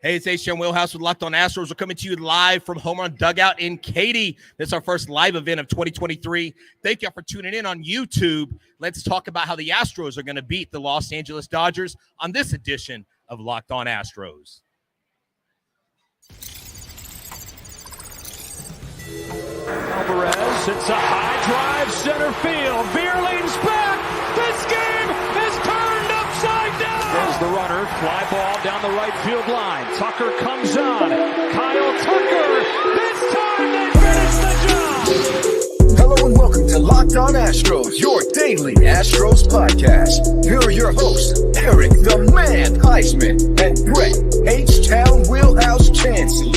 Hey, it's H.J. Wheelhouse with Locked On Astros. We're coming to you live from Home Run Dugout in Katy. This is our first live event of 2023. Thank you for tuning in on YouTube. Let's talk about how the Astros are going to beat the Los Angeles Dodgers on this edition of Locked On Astros. Alvarez hits a high drive center field. Beer leans back. This game is turned upside down. There's the runner. Fly ball down the right field line. Tucker comes on. Kyle Tucker. This time they finish the job. Hello and welcome to Locked On Astros, your daily Astros podcast. Here are your hosts, Eric the Man Huysman and Brett H-Town Wheelhouse Chancey.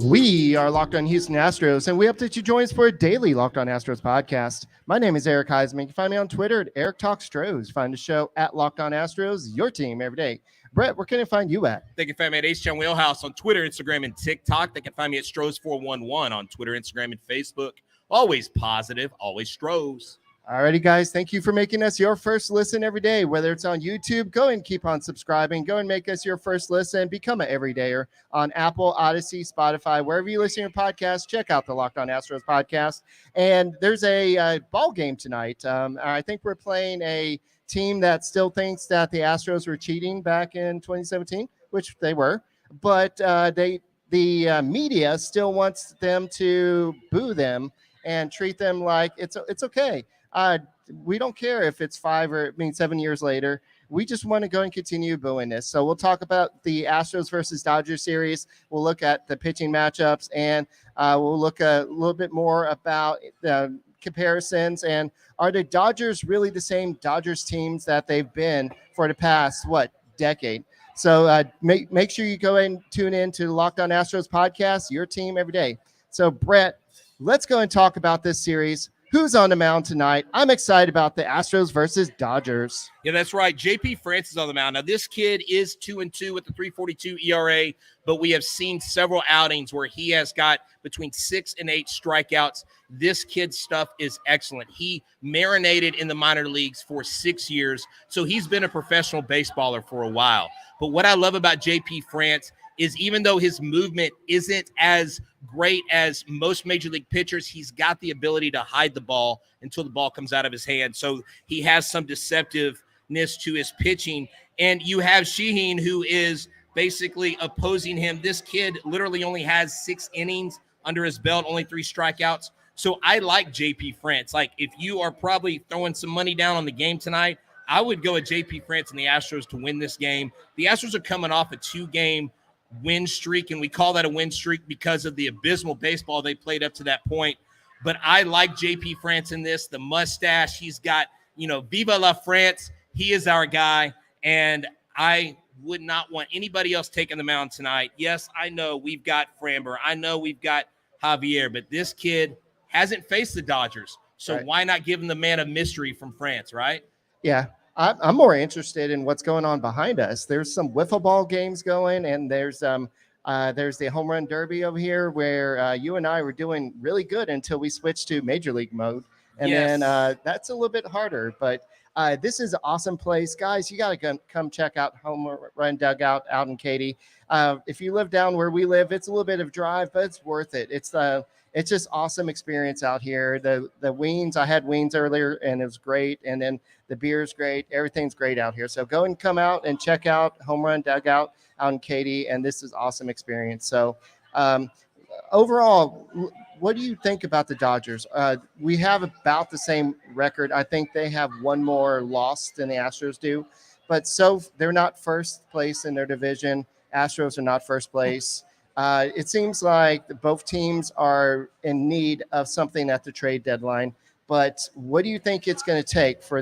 We are Locked On Houston Astros, and we hope that you join us for a daily Locked On Astros podcast. My name is Eric Huysman. You can find me on Twitter at Eric Talks Stros. Find the show at Locked On Astros, your team every day. Brett, where can I find you at? They can find me at H-Town Wheelhouse on Twitter, Instagram, and TikTok. They can find me at Stros411 on Twitter, Instagram, and Facebook. Always positive, always Stros. Alrighty, guys. Thank you for making us your first listen every day. Whether it's on YouTube, go and keep on subscribing. Go and make us your first listen. Become an everydayer on Apple, Odyssey, Spotify, wherever you listen to your podcast. Check out the Locked On Astros podcast. And there's a ball game tonight. I think we're playing a team that still thinks that the Astros were cheating back in 2017, which they were. But the media still wants them to boo them and treat them like it's okay. We don't care if it's 7 years later. We just want to go and continue booing this. So we'll talk about the Astros versus Dodgers series. We'll look at the pitching matchups, and we'll look a little bit more about the comparisons. And are the Dodgers really the same Dodgers teams that they've been for the past, decade? So make sure you go and tune in to Locked On Astros podcast, your team every day. So, Brett, let's go and talk about this series. Who's on the mound tonight? I'm excited about the Astros versus Dodgers. Yeah, that's right. JP France is on the mound. Now, this kid is 2-2 with the 3.42 ERA, but we have seen several outings where he has got between 6 and 8 strikeouts. This kid's stuff is excellent. He marinated in the minor leagues for 6 years, so he's been a professional baseballer for a while. But what I love about JP France is even though his movement isn't as great as most major league pitchers, he's got the ability to hide the ball until the ball comes out of his hand. So he has some deceptiveness to his pitching. And you have Sheehan, who is basically opposing him. This kid literally only has 6 innings under his belt, only 3 strikeouts. So I like JP France. Like, if you are probably throwing some money down on the game tonight, I would go with JP France and the Astros to win this game. The Astros are coming off a 2-game win streak, and we call that a win streak because of the abysmal baseball they played up to that point. But I like JP France in this. The mustache, he's got, Viva la France. He is our guy, and I would not want anybody else taking the mound tonight. Yes, I know we've got Framber. I know we've got Javier, but this kid hasn't faced the Dodgers, so right. Why not give him the man of mystery from France, right? Yeah. I'm more interested in what's going on behind us. There's some wiffle ball games going, and there's the home run derby over here where you and I were doing really good until we switched to major league mode. And then that's a little bit harder. But this is an awesome place. Guys, you got to come check out Home Run Dugout out in Katy. If you live down where we live, it's a little bit of a drive, but it's worth it. It's just awesome experience out here. The wings, I had wings earlier, and it was great. And then the beer's great. Everything's great out here. So go and come out and check out Home Run Dugout out in Katy, and this is awesome experience. So overall, what do you think about the Dodgers? We have about the same record. I think they have one more loss than the Astros do. But so they're not first place in their division. Astros are not first place. It seems like both teams are in need of something at the trade deadline. But what do you think it's going to take for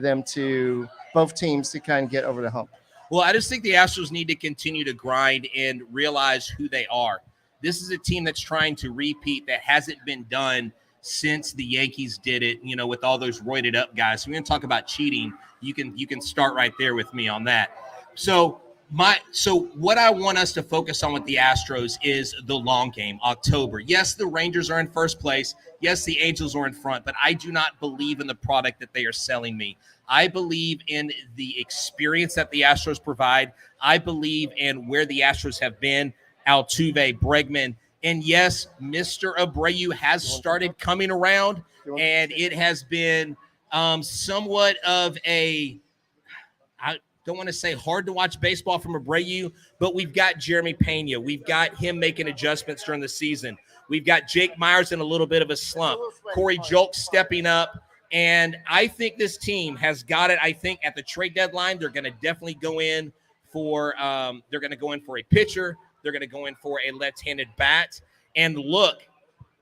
both teams to kind of get over the hump? Well, I just think the Astros need to continue to grind and realize who they are. This is a team that's trying to repeat that hasn't been done since the Yankees did it, with all those roided up guys. So we're going to talk about cheating. You can start right there with me on that. So what I want us to focus on with the Astros is the long game, October. Yes, the Rangers are in first place. Yes, the Angels are in front, but I do not believe in the product that they are selling me. I believe in the experience that the Astros provide. I believe in where the Astros have been, Altuve, Bregman. And yes, Mr. Abreu has started coming around, and it has been somewhat of a, I don't want to say hard to watch baseball from Abreu, but we've got Jeremy Pena. We've got him making adjustments during the season. We've got Jake Myers in a little bit of a slump. Corey Julks stepping up. And I think this team has got it. I think at the trade deadline, they're going to definitely go in for a pitcher. They're going to go in for a left-handed bat. And look,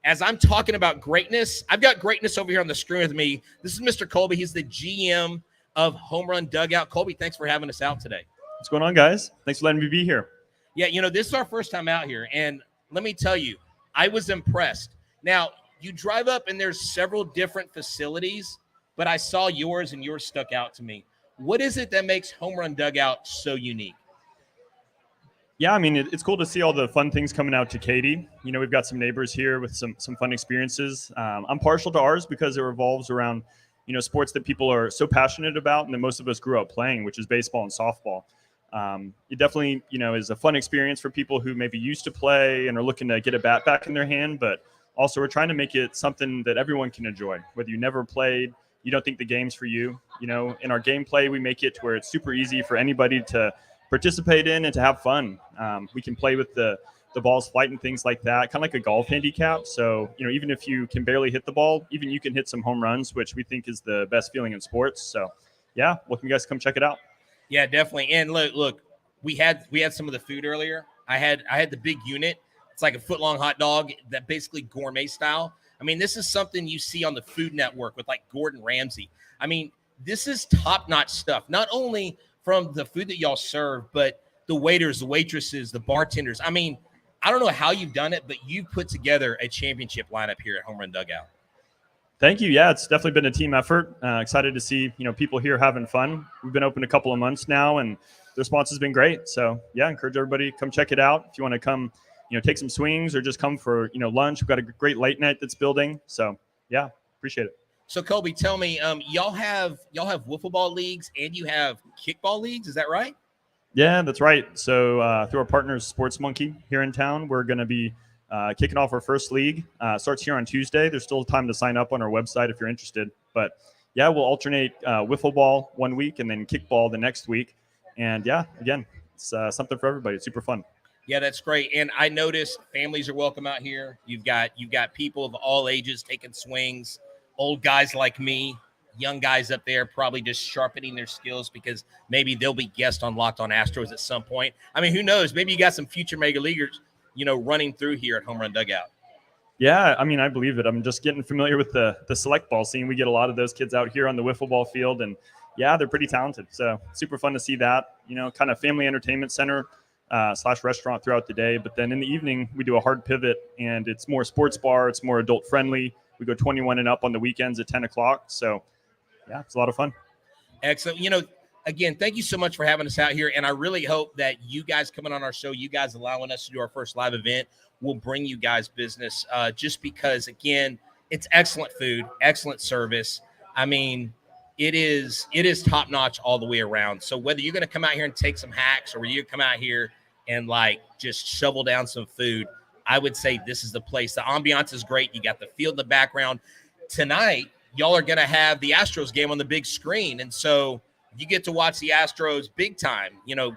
as I'm talking about greatness, I've got greatness over here on the screen with me. This is Mr. Colby. He's the GM of Home Run Dugout. Colby, thanks for having us out today. What's going on, guys? Thanks for letting me be here. Yeah, this is our first time out here. And let me tell you, I was impressed. Now, you drive up and there's several different facilities, but I saw yours and yours stuck out to me. What is it that makes Home Run Dugout so unique? Yeah, I mean, it's cool to see all the fun things coming out to Katy. We've got some neighbors here with some fun experiences. I'm partial to ours because it revolves around, sports that people are so passionate about and that most of us grew up playing, which is baseball and softball. It definitely, is a fun experience for people who maybe used to play and are looking to get a bat back in their hand, but also we're trying to make it something that everyone can enjoy, whether you never played, you don't think the game's for you. In our gameplay, we make it to where it's super easy for anybody to participate in and to have fun. We can play with the ball's flight and things like that, kind of like a golf handicap. So, even if you can barely hit the ball, even you can hit some home runs, which we think is the best feeling in sports. So, yeah, welcome you guys to come check it out. Yeah, definitely. And look, we had some of the food earlier. I had the big unit. It's like a foot-long hot dog, that basically gourmet style. I mean, this is something you see on the Food Network with like Gordon Ramsay. I mean, this is top-notch stuff, not only from the food that y'all serve, but the waiters, the waitresses, the bartenders. I mean, I don't know how you've done it, but you've put together a championship lineup here at Home Run Dugout. Thank you. Yeah, it's definitely been a team effort. Excited to see, people here having fun. We've been open a couple of months now, and the response has been great. So, yeah, encourage everybody to come check it out. If you want to come, take some swings or just come for, lunch. We've got a great late night that's building. So, yeah, appreciate it. So, Colby, tell me, y'all have wiffle ball leagues and you have kickball leagues. Is that right? Yeah, that's right. So, through our partners, Sports Monkey here in town, we're going to be kicking off our first league. Starts here on Tuesday. There's still time to sign up on our website if you're interested. But, yeah, we'll alternate wiffle ball one week and then kickball the next week. And, yeah, again, it's something for everybody. It's super fun. Yeah, that's great. And I noticed families are welcome out here. You've got people of all ages taking swings, old guys like me, young guys up there probably just sharpening their skills because maybe they'll be guests on Locked On Astros at some point. I mean, who knows? Maybe you got some future mega leaguers, running through here at Home Run Dugout. Yeah, I mean, I believe it. I'm just getting familiar with the select ball scene. We get a lot of those kids out here on the wiffle ball field, and yeah, they're pretty talented. So super fun to see that, kind of family entertainment center / restaurant throughout the day. But then in the evening, we do a hard pivot, and it's more sports bar. It's more adult friendly. We go 21 and up on the weekends at 10 o'clock. So yeah, it's a lot of fun. Excellent. Again, thank you so much for having us out here. And I really hope that you guys coming on our show, you guys allowing us to do our first live event will bring you guys business just because, again, it's excellent food, excellent service. I mean, it is top-notch all the way around. So whether you're going to come out here and take some hacks or you come out here and, just shovel down some food, I would say this is the place. The ambiance is great. You got the field in the background. Tonight, y'all are going to have the Astros game on the big screen. And so you get to watch the Astros big time,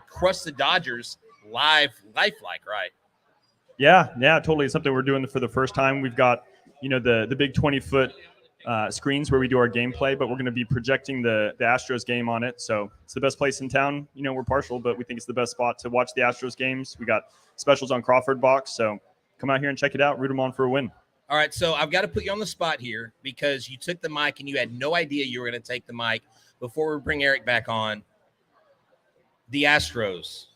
crush the Dodgers lifelike, right? Yeah, totally. It's something we're doing for the first time. We've got, the big 20-foot screens where we do our gameplay, but we're going to be projecting the Astros game on it. So it's the best place in town. We're partial, but we think it's the best spot to watch the Astros games. We got specials on Crawford box. So come out here and check it out. Root them on for a win. All right, so I've got to put you on the spot here because you took the mic and you had no idea you were going to take the mic. Before we bring Eric back on, the Astros,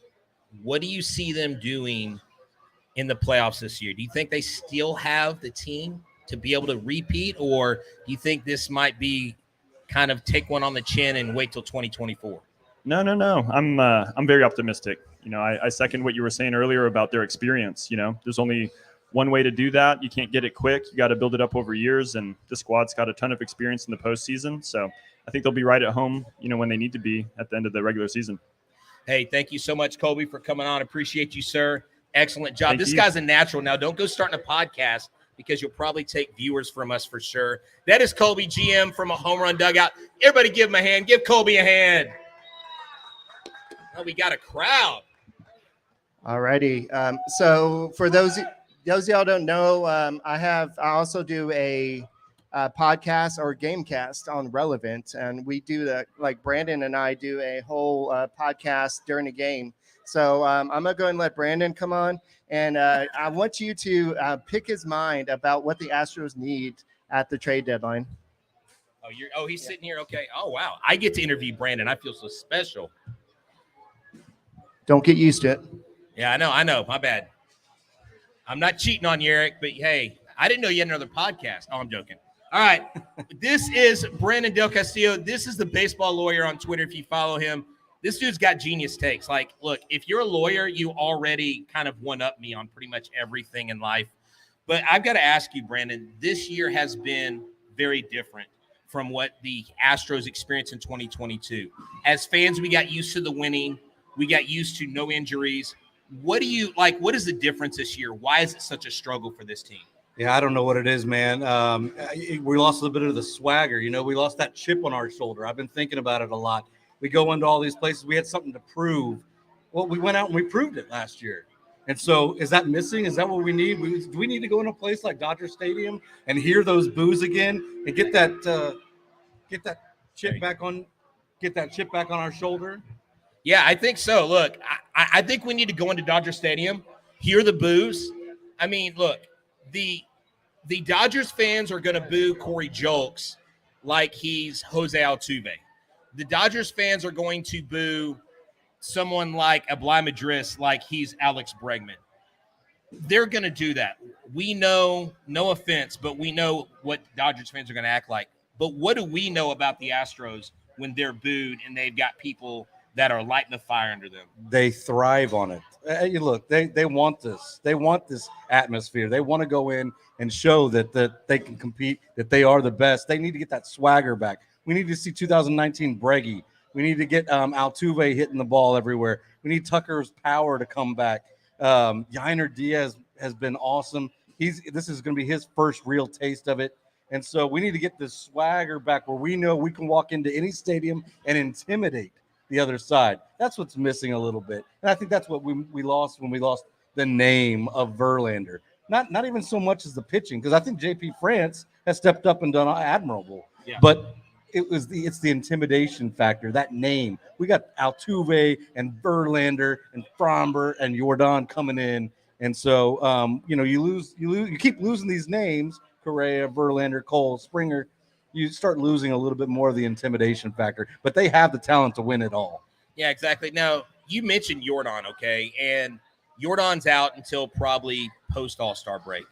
what do you see them doing in the playoffs this year? Do you think they still have the team to be able to repeat, or do you think this might be kind of take one on the chin and wait till 2024? No. I'm very optimistic. I second what you were saying earlier about their experience. There's only one way to do that. You can't get it quick. You got to build it up over years, and the squad's got a ton of experience in the postseason. So I think they'll be right at home, when they need to be at the end of the regular season. Hey, thank you so much, Colby, for coming on. Appreciate you, sir. Excellent job. Thank This you. guy's a natural. Now, don't go starting a podcast because you'll probably take viewers from us for sure. That is Colby, GM from a Home Run Dugout. Everybody give him a hand. Give Colby a hand. Oh, we got a crowd. Alrighty. So for those of y'all don't know, I also do a podcast or gamecast on Relevant, and we do that. Like Brandon and I do a whole podcast during the game. So I'm gonna go and let Brandon come on, and I want you to pick his mind about what the Astros need at the trade deadline. He's sitting here. Okay. Oh wow, I get to interview Brandon. I feel so special. Don't get used to it. Yeah, I know. My bad. I'm not cheating on you, Eric, but hey, I didn't know you had another podcast. Oh, I'm joking. All right. This is Brandon Del Castillo. This is the baseball lawyer on Twitter if you follow him. This dude's got genius takes. Like, look, if you're a lawyer, you already kind of one-up me on pretty much everything in life. But I've got to ask you, Brandon, this year has been very different from what the Astros experienced in 2022. As fans, we got used to the winning. We got used to no injuries. What do you like? What is the difference this year? Why is it such a struggle for this team? Yeah, I don't know what it is, man. We lost a little bit of the swagger. We lost that chip on our shoulder. I've been thinking about it a lot. We go into all these places. We had something to prove. Well, we went out and we proved it last year. And so is that missing? Is that what we need? Do we need to go in a place like Dodger Stadium and hear those boos again and get that chip back on our shoulder? Yeah, I think so. Look, I think we need to go into Dodger Stadium, hear the boos. I mean, look, the Dodgers fans are going to boo Corey Julks like he's Jose Altuve. The Dodgers fans are going to boo someone like Ablai Madris like he's Alex Bregman. They're going to do that. We know, no offense, but we know what Dodgers fans are going to act like. But what do we know about the Astros when they're booed and they've got people that are lighting the fire under them? They thrive on it. Look, they want this. They want this atmosphere. They want to go in and show that they can compete, that they are the best. They need to get that swagger back. We need to see 2019 Breggy. We need to get Altuve hitting the ball everywhere. We need Tucker's power to come back. Yainer Diaz has been awesome. This is going to be his first real taste of it. And so we need to get this swagger back where we know we can walk into any stadium and intimidate the other side. That's what's missing a little bit. And I think that's what we lost when we lost the name of Verlander. Not even so much as the pitching, because I think JP France has stepped up and done admirable. Yeah. But it's the intimidation factor, that name. We got Altuve and Verlander and Fromber and Jordan coming in. And so you keep losing these names, Correa, Verlander, Cole, Springer. You start losing a little bit more of the intimidation factor, but they have the talent to win it all. Yeah, exactly. Now, you mentioned Jordan, okay, and Jordan's out until probably post-All-Star break.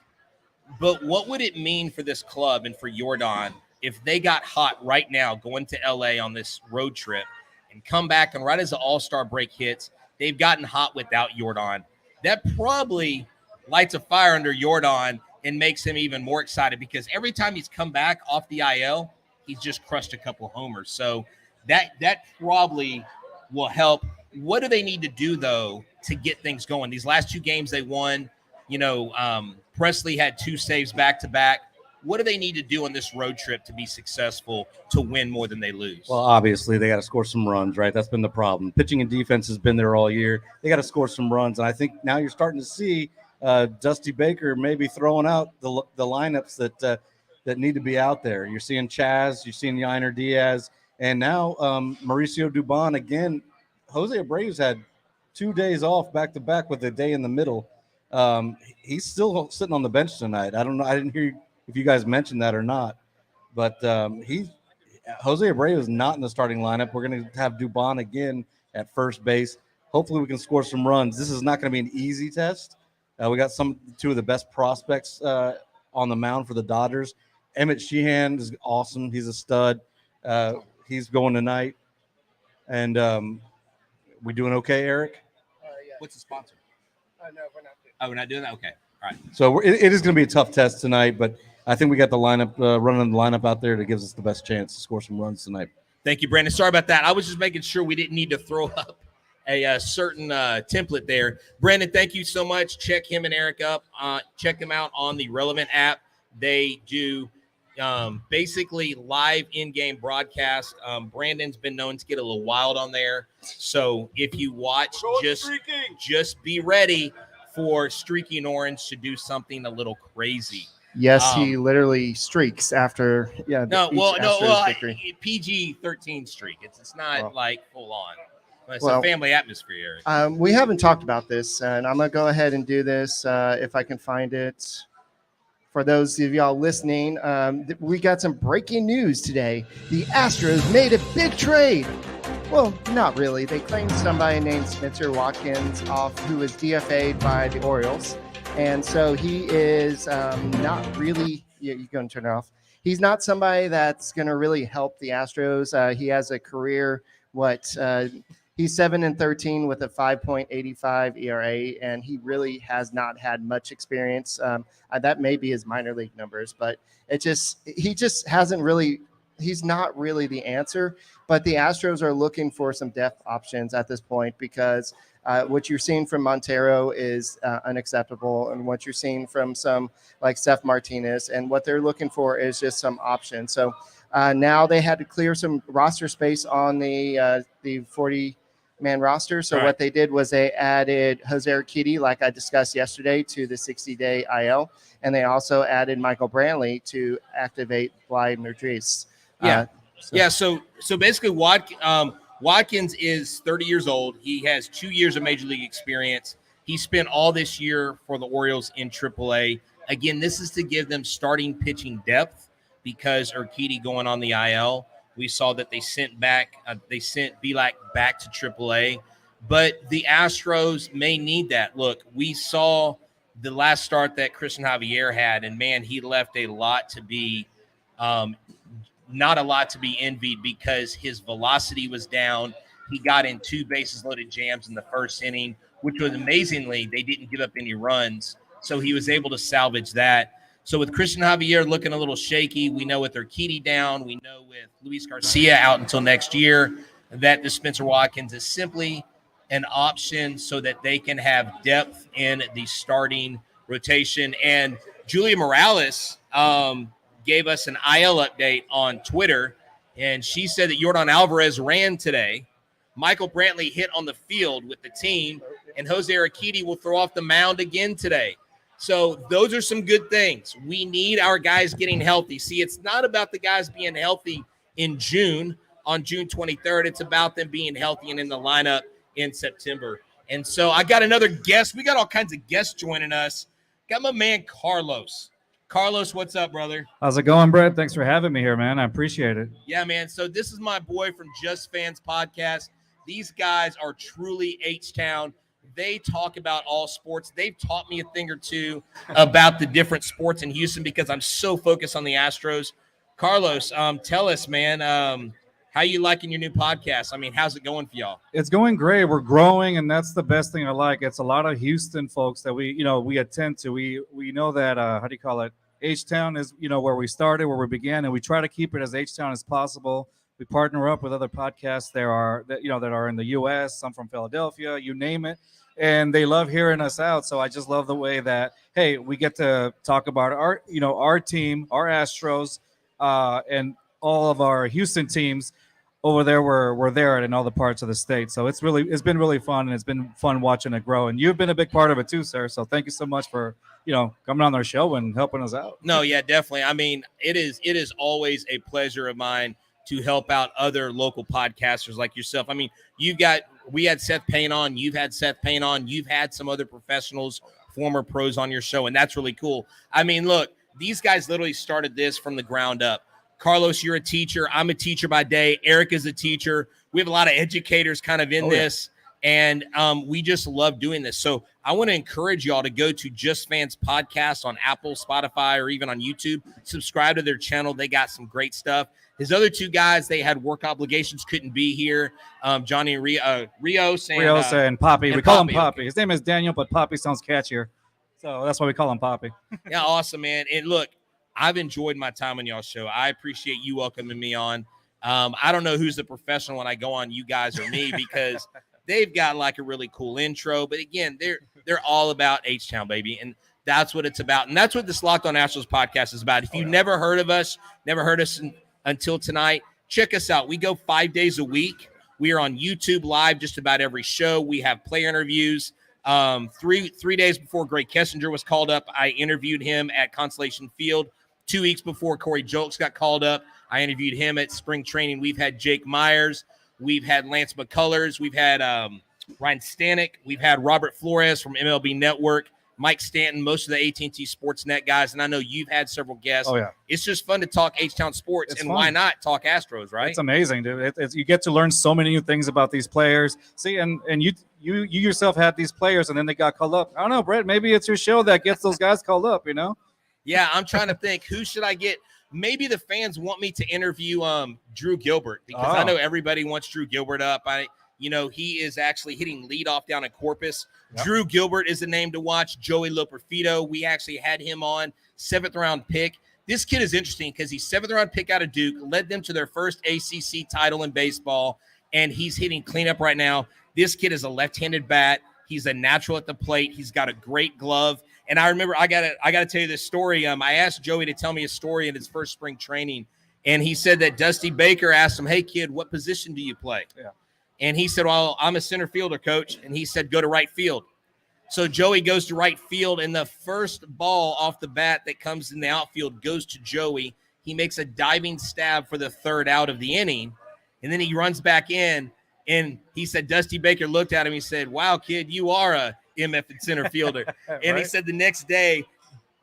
But what would it mean for this club and for Jordan if they got hot right now going to L.A. on this road trip and come back and right as the All-Star break hits, they've gotten hot without Jordan? That probably lights a fire under Jordan and makes him even more excited because every time he's come back off the IL, he's just crushed a couple of homers. So that probably will help. What do they need to do, though, to get things going? These last two games they won, Presley had 2 saves back-to-back. What do they need to do on this road trip to be successful to win more than they lose? Well, obviously, they got to score some runs, right? That's been the problem. Pitching and defense has been there all year. They got to score some runs, and I think now you're starting to see Dusty Baker maybe throwing out the lineups that need to be out there. You're seeing Chas, you're seeing Yainer Diaz, and now Mauricio Dubon again. Jose Abreu's had 2 days off back-to-back with a day in the middle. He's still sitting on the bench tonight. I don't know. I didn't hear if you guys mentioned that or not, but Jose Abreu is not in the starting lineup. We're going to have Dubon again at first base. Hopefully we can score some runs. This is not going to be an easy test. We got 2 of the best prospects on the mound for the Dodgers. Emmett Sheehan is awesome. He's a stud. He's going tonight. And we doing okay, Eric? Yeah. What's the sponsor? No, we're not doing. Oh, we're not doing that? Okay. All right. So it is going to be a tough test tonight, but I think we got the lineup, running the lineup out there that gives us the best chance to score some runs tonight. Thank you, Brandon. Sorry about that. I was just making sure we didn't need to throw up a certain template there. Brandon, thank you so much. Check him and Eric up. Check them out on the Relevant app. They do basically live in-game broadcast. Brandon's been known to get a little wild on there. So if you watch, just be ready for Streaky and Orange to do something a little crazy. Yes, he literally streaks after Astros PG-13 streak. It's not like full on. It's a family atmosphere, Eric. We haven't talked about this, and I'm gonna go ahead and do this if I can find it. For those of y'all listening, we got some breaking news today. The Astros made a big trade. Well, not really. They claimed somebody named Spencer Watkins off, who was DFA'd by the Orioles. And so he is not really – you're going to turn it off. He's not somebody that's going to really help the Astros. He has a career, he's 7-13 with a 5.85 ERA, and he really has not had much experience. That may be his minor league numbers, but he just hasn't really – he's not really the answer. But the Astros are looking for some depth options at this point because – what you're seeing from Montero is unacceptable, and what you're seeing from some like Seth Martinez, and what they're looking for is just some options. So now they had to clear some roster space on the 40-man roster. So what they did was they added Jose Katy, like I discussed yesterday, to the 60-day IL, and they also added Michael Brantley to activate Blythe Nerdrees. So basically, Watkins is 30 years old. He has 2 years of Major League experience. He spent all this year for the Orioles in AAA. Again, this is to give them starting pitching depth because Urquidy going on the IL. We saw that they sent Bielak back to AAA. But the Astros may need that. Look, we saw the last start that Christian Javier had, and, man, he left a lot to be not a lot to be envied because his velocity was down. He got in 2 bases loaded jams in the first inning, which was amazingly, they didn't give up any runs. So he was able to salvage that. So with Christian Javier looking a little shaky, we know with Urquidy down, we know with Luis Garcia out until next year, that the Spencer Watkins is simply an option so that they can have depth in the starting rotation. And Julia Morales, gave us an IL update on Twitter, and she said that Yordan Alvarez ran today. Michael Brantley hit on the field with the team, and Jose Urquidy will throw off the mound again today. So those are some good things. We need our guys getting healthy. See, it's not about the guys being healthy in June, on June 23rd. It's about them being healthy and in the lineup in September. And so I got another guest. We got all kinds of guests joining us. Got my man Carlos. Carlos, what's up, brother? How's it going, Brett? Thanks for having me here, man. I appreciate it. Yeah, man. So this is my boy from Just Fans Podcast. These guys are truly H-Town. They talk about all sports. They've taught me a thing or two about the different sports in Houston because I'm so focused on the Astros. Carlos, tell us, man, how you liking your new podcast? I mean, how's it going for y'all? It's going great. We're growing, and that's the best thing I like. It's a lot of Houston folks that we attend to. We know that, H-Town is, where we started, where we began, and we try to keep it as H-Town as possible. We partner up with other podcasts that are in the U.S., some from Philadelphia, you name it, and they love hearing us out. So I just love the way that, hey, we get to talk about our team, our Astros, and all of our Houston teams over there. We're there in all the parts of the state. So it's been really fun, and it's been fun watching it grow. And you've been a big part of it too, sir. So thank you so much for coming on our show and helping us out. No, yeah, definitely. I mean, it is always a pleasure of mine to help out other local podcasters like yourself. I mean, we had Seth Payne on, you've had Seth Payne on, you've had some other professionals, former pros on your show, and that's really cool. I mean, look, these guys literally started this from the ground up. Carlos, you're a teacher. I'm a teacher by day. Eric is a teacher. We have a lot of educators kind of in this. And we just love doing this. So I want to encourage y'all to go to Just Fans Podcast on Apple, Spotify, or even on YouTube. Subscribe to their channel. They got some great stuff. His other two guys, they had work obligations, couldn't be here. Johnny and Rios and Poppy. We call him Poppy. His name is Daniel, but Poppy sounds catchier. So that's why we call him Poppy. Yeah, awesome, man. And look, I've enjoyed my time on y'all's show. I appreciate you welcoming me on. I don't know who's the professional when I go on, you guys or me, because they've got like a really cool intro. But again, they're all about H-Town, baby. And that's what it's about. And that's what this Locked On Astros podcast is about. If you've never heard of us, never heard us until tonight, check us out. We go 5 days a week. We are on YouTube live just about every show. We have player interviews. 3 days before Greg Kessinger was called up, I interviewed him at Constellation Field. 2 weeks before Corey Julks got called up, I interviewed him at spring training. We've had Jake Myers. We've had Lance McCullers. We've had Ryan Stanek. We've had Robert Flores from MLB Network, Mike Stanton, most of the AT&T Sportsnet guys. And I know you've had several guests. Oh, yeah. It's just fun to talk H-Town sports. It's and fun. Why not talk Astros, right? It's amazing, dude. You get to learn so many new things about these players. See, and you yourself had these players, and then they got called up. I don't know, Brett. Maybe it's your show that gets those guys called up, you know? Yeah, I'm trying to think, who should I get? Maybe the fans want me to interview Drew Gilbert, because I know everybody wants Drew Gilbert up. He is actually hitting leadoff down at Corpus. Yep. Drew Gilbert is the name to watch. Joey Loperfido, we actually had him on, 7th-round pick. This kid is interesting because he's 7th-round pick out of Duke, led them to their first ACC title in baseball, and he's hitting cleanup right now. This kid is a left-handed bat. He's a natural at the plate. He's got a great glove. And I remember, I gotta tell you this story. I asked Joey to tell me a story in his first spring training, and he said that Dusty Baker asked him, "Hey, kid, what position do you play?" Yeah. And he said, "Well, I'm a center fielder, coach." And he said, "Go to right field." So Joey goes to right field, and the first ball off the bat that comes in the outfield goes to Joey. He makes a diving stab for the 3rd out of the inning, and then he runs back in. And he said, Dusty Baker looked at him. He said, "Wow, kid, you are a MF and center fielder." And he said the next day,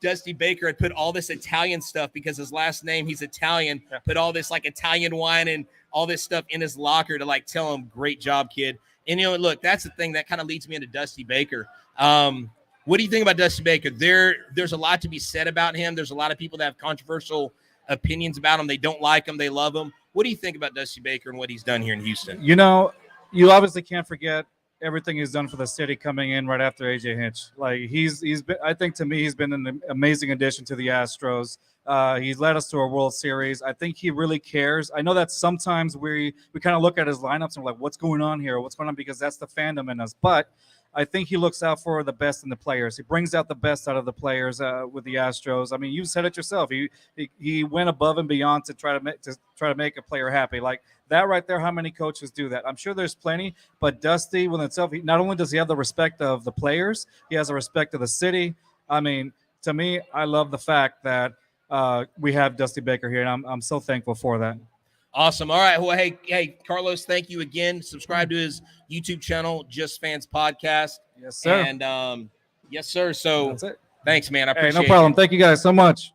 Dusty Baker had put all this Italian stuff, because his last name, he's Italian, put all this like Italian wine and all this stuff in his locker to like tell him, "Great job, kid." And, look, that's the thing that kind of leads me into Dusty Baker. What do you think about Dusty Baker? There's a lot to be said about him. There's a lot of people that have controversial opinions about him. They don't like him. They love him. What do you think about Dusty Baker and what he's done here in Houston? You obviously can't forget everything he's done for the city coming in right after AJ Hinch. Like he's been, I think to me, he's been an amazing addition to the Astros. He's led us to a World Series. I think he really cares. I know that sometimes we kind of look at his lineups and we're like, what's going on here? What's going on? Because that's the fandom in us. But I think he looks out for the best in the players. He brings out the best out of the players with the Astros. I mean, you said it yourself. He went above and beyond to try to make a player happy. Like that right there, how many coaches do that? I'm sure there's plenty, but Dusty with himself, not only does he have the respect of the players, he has the respect of the city. I mean, to me, I love the fact that we have Dusty Baker here, and I'm so thankful for that. Awesome. All right. Well, hey, Carlos, thank you again. Subscribe to his YouTube channel, Just Fans Podcast. Yes, sir. And yes, sir. So that's it. Thanks, man. I appreciate it. No problem. Thank you guys so much.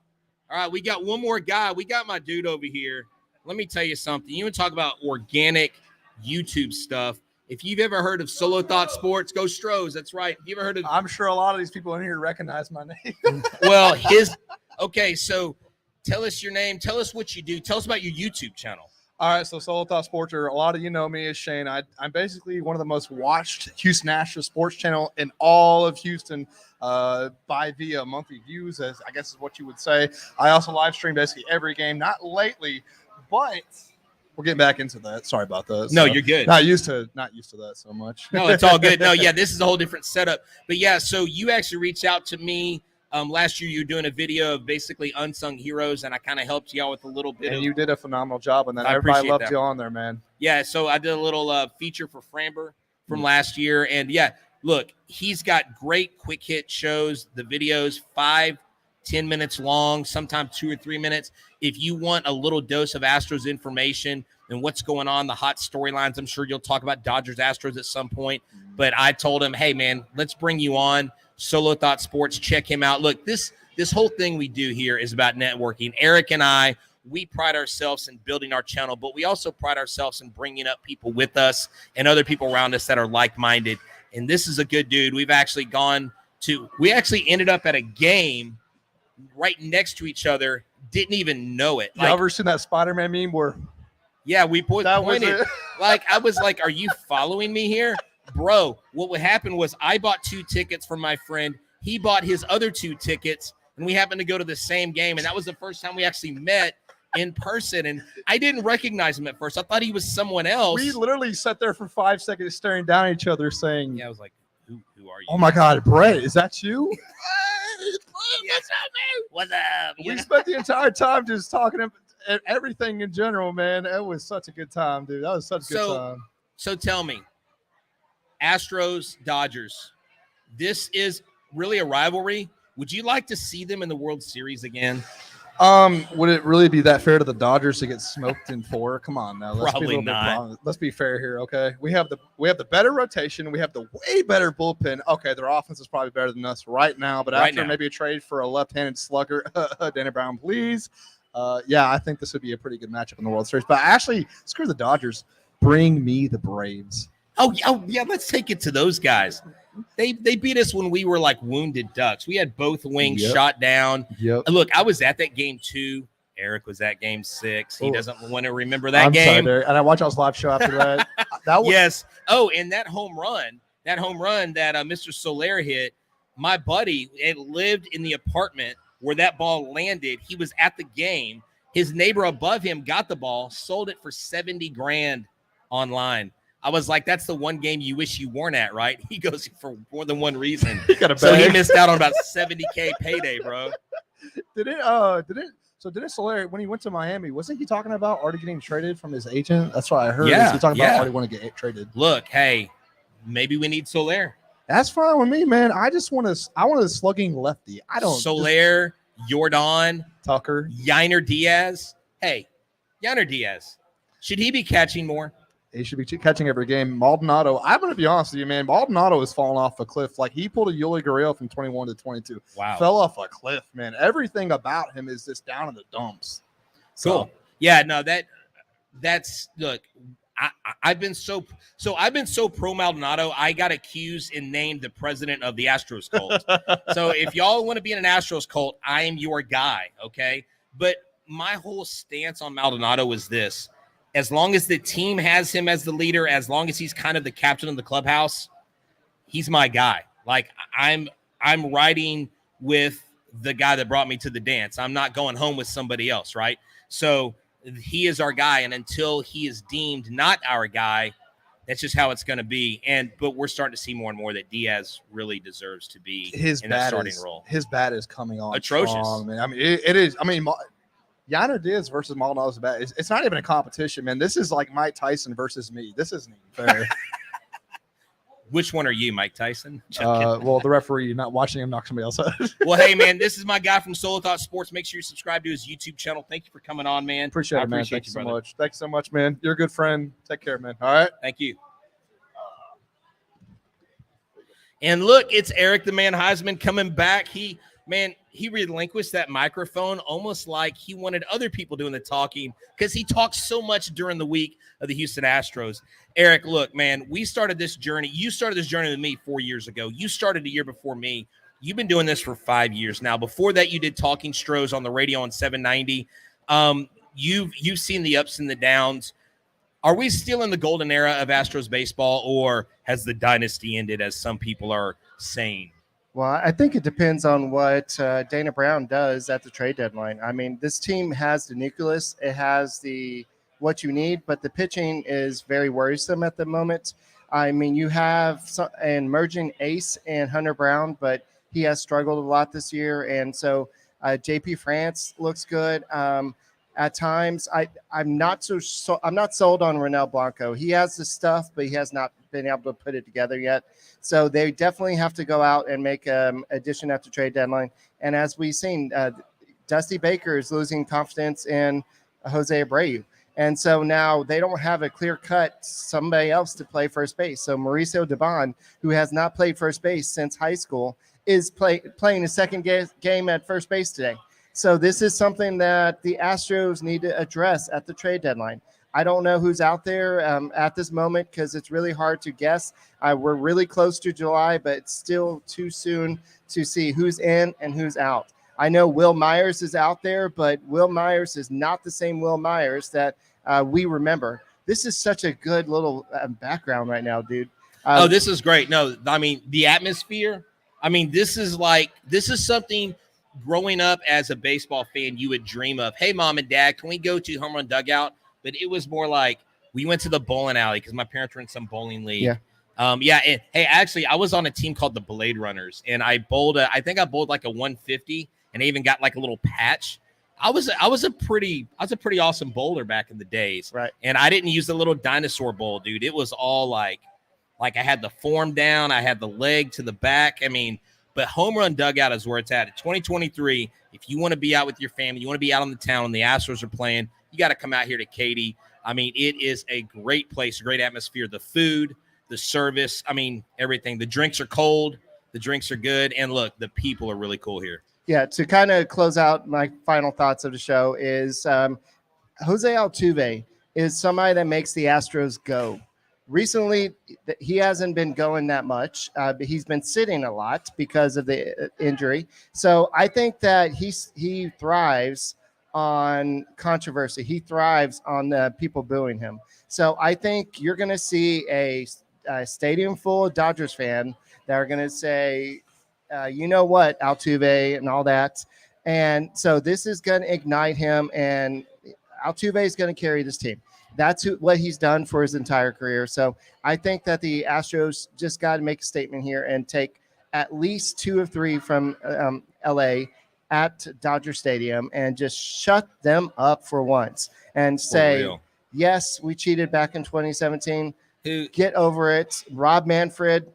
All right. We got one more guy. We got my dude over here. Let me tell you something. You want to talk about organic YouTube stuff. If you've ever heard of Solo Thought Sports, go Stros. That's right. If you ever heard of, I'm sure a lot of these people in here recognize my name. Well, okay. So tell us your name. Tell us what you do. Tell us about your YouTube channel. All right, so Solo Thought Sports, or a lot of you know me as Shane. I'm basically one of the most watched Houston Astros sports channel in all of Houston via monthly views, as I guess is what you would say. I also live stream basically every game, not lately, but we're getting back into that. Sorry about that. No, you're good. Not used to that so much. No, it's all good. No, yeah, this is a whole different setup. But yeah, so you actually reached out to me. Last year, you were doing a video of basically unsung heroes, and I kind of helped you out with a little bit. And you did a phenomenal job on that. Everybody loved you on there, man. Yeah, so I did a little feature for Framber from last year. And, yeah, look, he's got great quick hit shows. The videos, 5-10 minutes long, sometimes 2 or 3 minutes. If you want a little dose of Astros information and what's going on, the hot storylines, I'm sure you'll talk about Dodgers Astros at some point. But I told him, hey, man, let's bring you on. Solo Thought Sports, check him out. Look, this whole thing we do here is about networking. Eric and I, we pride ourselves in building our channel, but we also pride ourselves in bringing up people with us and other people around us that are like-minded. And this is a good dude. We actually ended up at a game right next to each other, didn't even know it. You ever seen that Spider-Man meme where? Yeah, we pointed. Like, I was like, are you following me here? Bro, what would happen was I bought 2 tickets from my friend. He bought his other 2 tickets, and we happened to go to the same game. And that was the first time we actually met. in person, and I didn't recognize him at first. I thought he was someone else. We literally sat there for 5 seconds staring down at each other saying, Yeah, I was like, who are you? oh my God, Brett, is that you? Yes, what's up? We spent the entire time just talking about everything in general, man. It was such a good time, dude. That was such a good time. So tell me, Astros, Dodgers, this is really a rivalry. Would you like to see them in the World Series again? Would it really be that fair to the Dodgers to get smoked in 4? Come on now. Probably not. Let's be fair here, okay? We have the better rotation. We have the way better bullpen. Okay, their offense is probably better than us right now, but after maybe a trade for a left-handed slugger, Danny Brown, please. Yeah, I think this would be a pretty good matchup in the World Series. But actually, screw the Dodgers. Bring me the Braves. Oh yeah, let's take it to those guys. They beat us when we were like wounded ducks. We had both wings shot down. Yep. Look, I was at that game 2. Eric was at game 6. He doesn't want to remember that game. Sorry, and I watched y'all's live show after that. Yes. Oh, and that home run that Mr. Soler hit, my buddy had lived in the apartment where that ball landed. He was at the game. His neighbor above him got the ball, sold it for $70,000 online. I was like, that's the one game you wish you weren't at, right? He goes, for more than one reason. So he missed out on about $70K payday, bro. Didn't Soler, when he went to Miami, wasn't he talking about already getting traded from his agent? That's what I heard. Yeah, he talking about already want to get traded. Look, hey, maybe we need Soler. That's fine with me, man. I want a slugging lefty. I don't. Soler, Jordan, Tucker, Yainer Diaz. Hey, Yainer Diaz. Should he be catching more? He should be catching every game. Maldonado, I'm going to be honest with you, man. Maldonado has fallen off a cliff. Like, he pulled a Yuli Gurriel from 21 to 22. Wow. Fell off a cliff, man. Everything about him is just down in the dumps. Cool. Yeah, no, that's look, I've been so pro Maldonado, I got accused and named the president of the Astros cult. So if y'all want to be in an Astros cult, I am your guy, okay? But my whole stance on Maldonado is this. As long as the team has him as the leader, as long as he's kind of the captain of the clubhouse, he's my guy. Like, I'm riding with the guy that brought me to the dance. I'm not going home with somebody else, right? So he is our guy, and until he is deemed not our guy, that's just how it's going to be. But we're starting to see more and more that Diaz really deserves to be in that starting role. His bat is coming on atrocious, strong, man. I mean, it is. I mean, Yainer Diaz versus Maldonado's bat. It's not even a competition, man. This is like Mike Tyson versus me. This isn't even fair. Which one are you, Mike Tyson? Well, the referee, not watching him knock somebody else out. Well, hey, man, this is my guy from Solo Thought Sports. Make sure you subscribe to his YouTube channel. Thank you for coming on, man. Appreciate it, man. Thank you so much. Thanks so much, man. You're a good friend. Take care, man. All right. Thank you. And look, it's Eric the Man Huysman coming back. He relinquished that microphone almost like he wanted other people doing the talking because he talks so much during the week of the Houston Astros. Eric, look, man, we started this journey. You started this journey with me 4 years ago. You started a year before me. You've been doing this for 5 years now. Before that, you did Talking Stros on the radio on 790. You've seen the ups and the downs. Are we still in the golden era of Astros baseball, or has the dynasty ended, as some people are saying? Well, I think it depends on what Dana Brown does at the trade deadline. I mean, this team has the nucleus. It has what you need, but the pitching is very worrisome at the moment. I mean, you have an emerging ace in Hunter Brown, but he has struggled a lot this year. And so JP France looks good. At times, I'm not sold on Ronel Blanco. He has the stuff, but he has not been able to put it together yet. So they definitely have to go out and make addition at the trade deadline. And as we've seen, Dusty Baker is losing confidence in Jose Abreu. And so now they don't have a clear-cut somebody else to play first base. So Mauricio Dubon, who has not played first base since high school, is playing his second game at first base today. So this is something that the Astros need to address at the trade deadline. I don't know who's out there at this moment because it's really hard to guess. We're really close to July, but it's still too soon to see who's in and who's out. I know Will Myers is out there, but Will Myers is not the same Will Myers that we remember. This is such a good little background right now, dude. This is great. No, I mean, the atmosphere. I mean, this is something growing up as a baseball fan, you would dream of, hey, mom and dad, can we go to Home Run Dugout? But it was more like we went to the bowling alley because my parents were in some bowling league. Yeah. And hey, actually, I was on a team called the Blade Runners, and I bowled like a 150, and I even got like a little patch. I was a pretty awesome bowler back in the days. Right. And I didn't use the little dinosaur bowl, dude. It was all like I had the form down, I had the leg to the back. I mean, but Home Run Dugout is where it's at. In 2023, if you want to be out with your family, you want to be out on the town when the Astros are playing, you got to come out here to Katy. I mean, it is a great place, a great atmosphere. The food, the service, I mean, everything. The drinks are cold, the drinks are good, and look, the people are really cool here. Yeah, to kind of close out my final thoughts of the show is Jose Altuve is somebody that makes the Astros go. Recently, he hasn't been going that much, but he's been sitting a lot because of the injury. So I think that he thrives on controversy. He thrives on the people booing him. So I think you're going to see a stadium full of Dodgers fan that are going to say, you know what, Altuve and all that. And so this is going to ignite him, and Altuve is going to carry this team. That's what he's done for his entire career. So I think that the Astros just got to make a statement here and take at least 2 of 3 from LA at Dodger Stadium and just shut them up for once and say, yes, we cheated back in 2017. Get over it. Rob Manfred,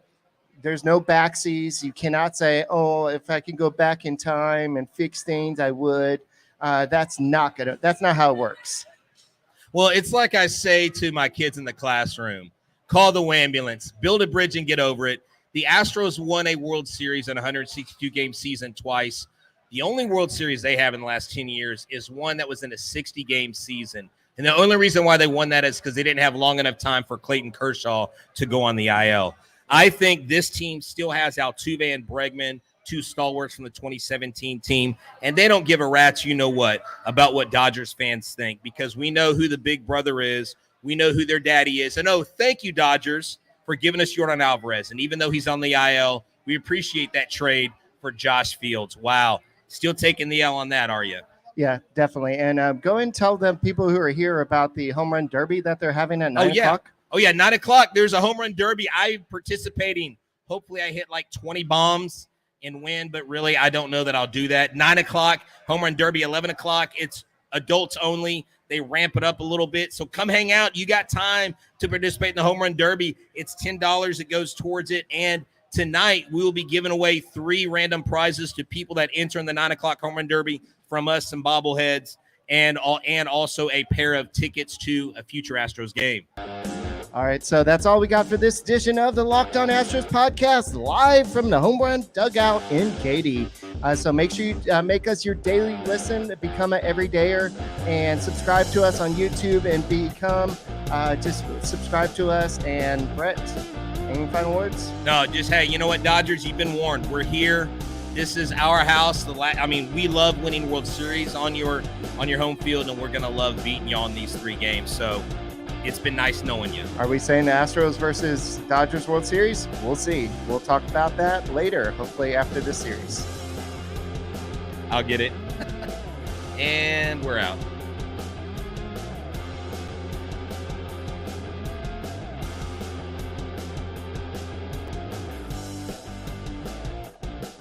there's no backsies. You cannot say, oh, if I can go back in time and fix things, I would. That's not how it works. Well, it's like I say to my kids in the classroom, call the ambulance, build a bridge and get over it. The Astros won a World Series in a 162-game season twice. The only World Series they have in the last 10 years is one that was in a 60-game season. And the only reason why they won that is because they didn't have long enough time for Clayton Kershaw to go on the IL. I think this team still has Altuve and Bregman, 2 stalwarts from the 2017 team, and they don't give a rat's you-know-what about what Dodgers fans think, because we know who the big brother is. We know who their daddy is. And, thank you, Dodgers, for giving us Yordan Alvarez. And even though he's on the IL, we appreciate that trade for Josh Fields. Wow. Still taking the L on that, are you? Yeah, definitely. And go and tell them, people who are here, about the Home Run Derby that they're having at 9 o'clock. Oh, yeah, 9 o'clock. There's a Home Run Derby. I'm participating. Hopefully I hit like 20 bombs and win, but really I don't know that I'll do that. 9 o'clock, Home Run Derby, 11 o'clock. It's adults only. They ramp it up a little bit. So come hang out. You got time to participate in the Home Run Derby. It's $10 that goes towards it. And tonight we will be giving away 3 random prizes to people that enter in the 9 o'clock Home Run Derby from us, some bobbleheads, and also a pair of tickets to a future Astros game. All right, so that's all we got for this edition of the Locked On Astros podcast, live from the Home Run Dugout in Katy. So make sure you make us your daily listen, become an everydayer, and subscribe to us on YouTube and become just subscribe to us. And Brett, any final words? No, just, hey, you know what, Dodgers, you've been warned. We're here. This is our house. We love winning World Series on your home field, and we're going to love beating you on these 3 games. So it's been nice knowing you. Are we saying the Astros versus Dodgers World Series? We'll see. We'll talk about that later, hopefully after this series. I'll get it. And we're out.